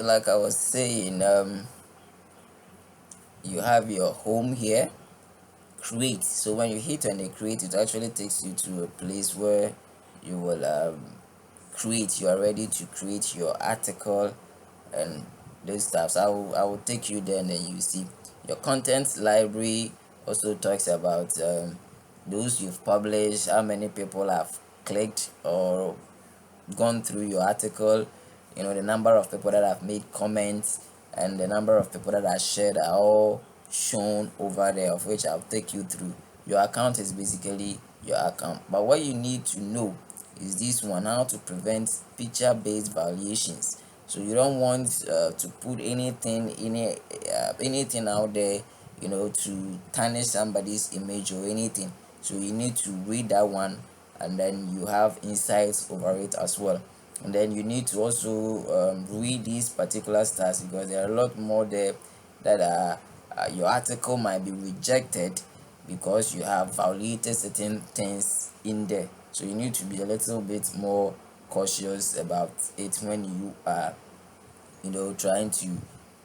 like I was saying, you have your home here, create. So when you hit on the create, it actually takes you to a place where you will create. You are ready to create your article and those stuff. So I will take you there, and then you see your content library also talks about those you've published, how many people have clicked or gone through your article, the number of people that have made comments and the number of people that are shared are all shown over there, of which I'll take you through. Your account is basically your account, but what you need to know is this one: how to prevent picture based valuations. So you don't want to put anything out there, to tarnish somebody's image or anything. So you need to read that one, and then you have insights over it as well. And then you need to also read these particular stats, because there are a lot more there that are your article might be rejected because you have violated certain things in there. So you need to be a little bit more cautious about it when you are trying to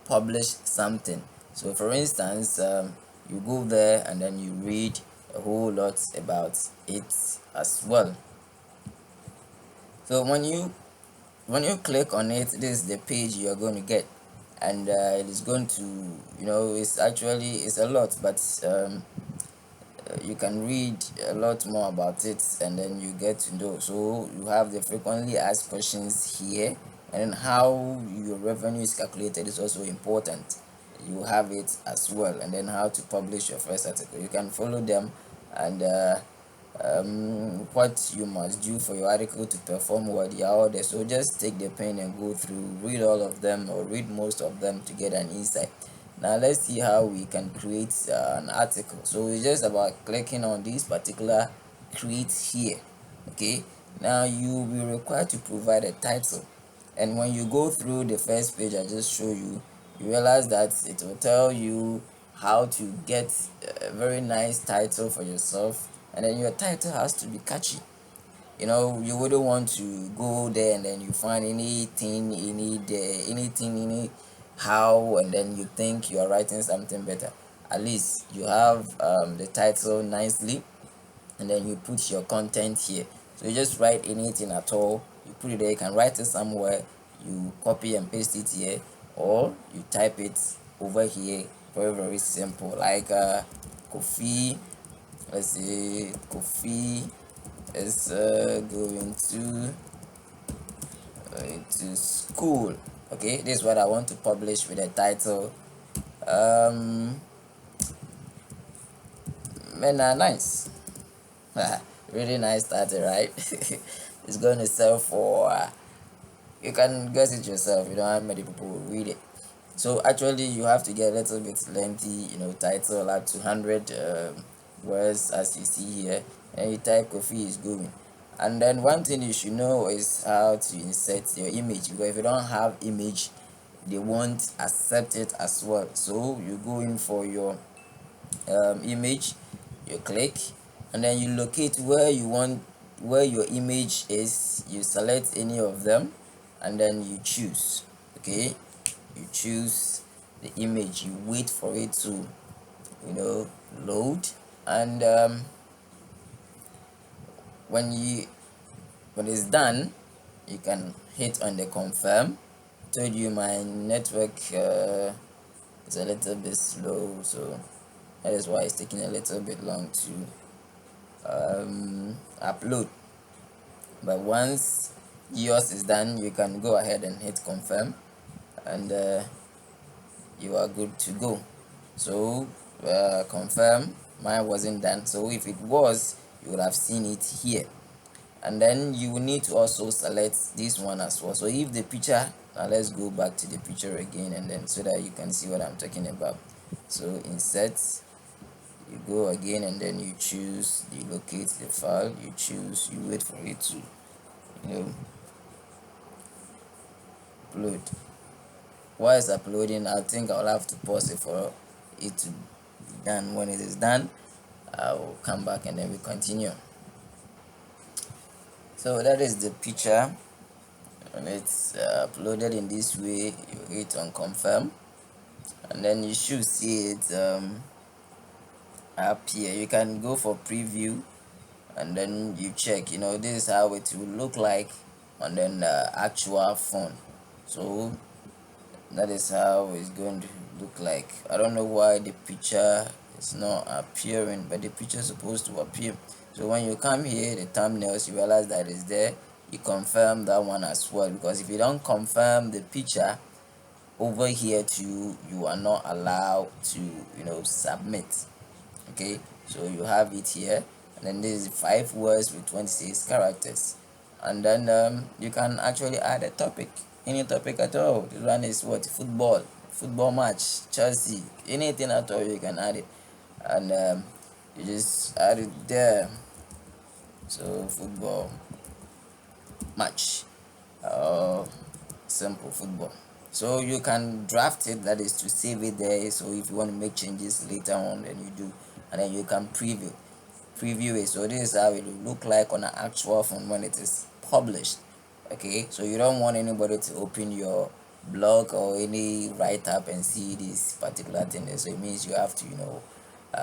publish something. So for instance, you go there and then you read a whole lot about it as well. So when you click on it, this is the page you're going to get, and it is going to, it's a lot, but you can read a lot more about it, and then you get to know. So you have the frequently asked questions here, and then how your revenue is calculated is also important. You have it as well, and then how to publish your first article. You can follow them, and what you must do for your article to perform well. They are all there. So just take the pen and go through, read all of them or read most of them to get an insight. Now let's see how we can create an article. So it's just about clicking on this particular create here. Okay, now you will be required to provide a title, and when you go through the first page I just show you, you realize that it will tell you how to get a very nice title for yourself, and then your title has to be catchy. You wouldn't want to go there and then you find anything any how, and then you think you are writing something better. At least you have the title nicely, and then you put your content here. So you just write anything at all, you put it there. You can write it somewhere, you copy and paste it here, or you type it over here. Very, very simple. Like Kofi, let's say Kofi is going to school. Okay, this is what I want to publish with the title. um Men are nice. Really nice title, right? It's going to sell for you can guess it yourself. You know how many people will read it. So actually you have to get a little bit lengthy, title up to 100 words, as you see here, and you type coffee is going. And then one thing you should know is how to insert your image, because if you don't have image, they won't accept it as well. So you go in for your image, you click, and then you locate where your image is. You select any of them, and then you choose. Okay, you choose the image, you wait for it to load, and when you when it's done, you can hit on the confirm. Told you my network is a little bit slow, so that is why it's taking a little bit long to upload. But once yours is done, you can go ahead and hit confirm, and you are good to go. So confirm. Mine wasn't done, so if it was, you would have seen it here. And then you will need to also select this one as well. So if the picture, now let's go back to the picture again, and then so that you can see what I'm talking about. So insert, you go again, and then you choose, you locate the file, you choose, you wait for it to you know upload. While it's uploading, I think I'll have to pause it for it to be done. When it is done, I will come back and then we continue. So that is the picture. When it's uploaded in this way, you hit on confirm, and then you should see it up here. You can go for preview, and then you check, this is how it will look like on the actual phone. So that is how it's going to look like. I don't know why the picture is not appearing, but the picture is supposed to appear. So when you come here, the thumbnails, you realize that it's there. You confirm that one as well, because if you don't confirm the picture over here too, you are not allowed to submit. Okay, so you have it here, and then this is 5 words with 26 characters, and then you can actually add a topic, any topic at all. This one is what? Football match, Chelsea, anything at all, you can add it, and you just add it there. So football match, uh, simple football. So you can draft it, that is to save it there, so if you want to make changes later on, then you do, and then you can preview it. So this is how it will look like on an actual phone when it is published. Okay, so you don't want anybody to open your blog or any write-up and see this particular thing there. So it means you have to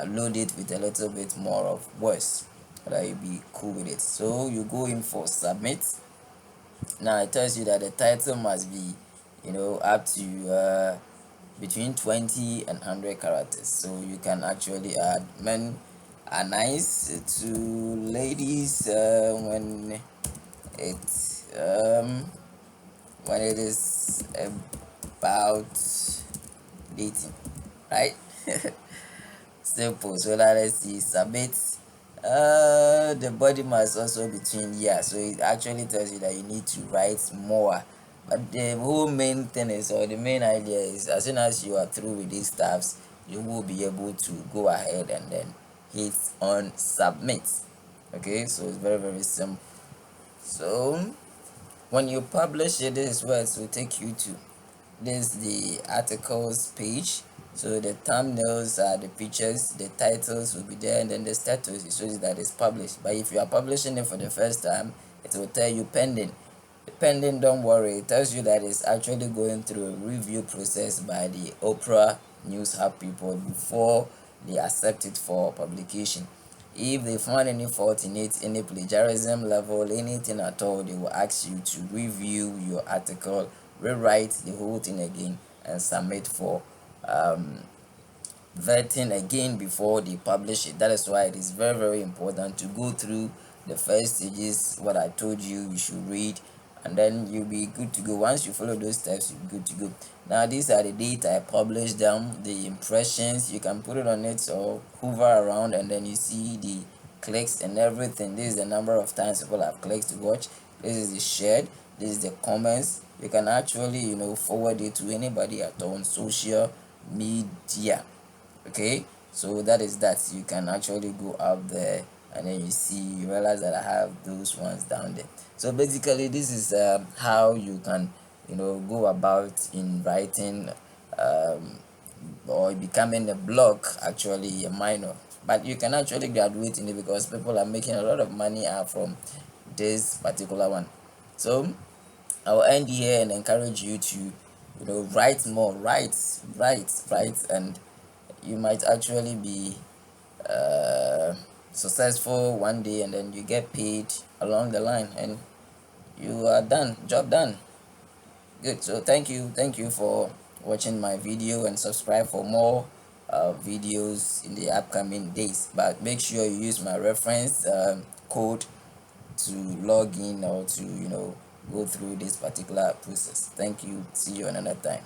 load it with a little bit more of words, that you'll be cool with it. So you go in for submit. Now it tells you that the title must be up to between 20 and 100 characters. So you can actually add men are nice to ladies it um when it is about dating, right? Simple. So now let's see, submit. The body must also be between, yeah, so it actually tells you that you need to write more, but the whole main thing is, or the main idea is, as soon as you are through with these steps, you will be able to go ahead and then hit on submit. Okay, so it's very, very simple. So when you publish it, this is where it will take you to. This is the articles page. So the thumbnails are the pictures, the titles will be there, and then the status, it shows that it's published. But if you are publishing it for the first time, it will tell you pending. The pending, don't worry, it tells you that it's actually going through a review process by the operaNews Hub people before they accept it for publication. If they find any fault in it, any plagiarism level, anything at all, they will ask you to review your article, rewrite the whole thing again, and submit for vetting again before they publish it. That is why it is very, very important to go through the first stages, what I told you you should read, and then you'll be good to go. Once you follow those steps, you'll be good to go. Now these are the data I published them, the impressions. You can put it on it or hover around, and then you see the clicks and everything. This is the number of times people have clicked to watch. This is the shared, this is the comments. You can actually forward it to anybody at all on social media. Okay, so that is that. You can actually go out there, and then you realize that I have those ones down there. So basically this is how you can go about in writing or becoming a blog, actually a minor, but you can actually graduate in it, because people are making a lot of money from this particular one. So I'll end here and encourage you to write more, write, and you might actually be uh, successful one day, and then you get paid along the line, and you are done, job done. Good. So thank you for watching my video, and subscribe for more videos in the upcoming days, but make sure you use my reference code to log in, or to go through this particular process. Thank you. See you another time.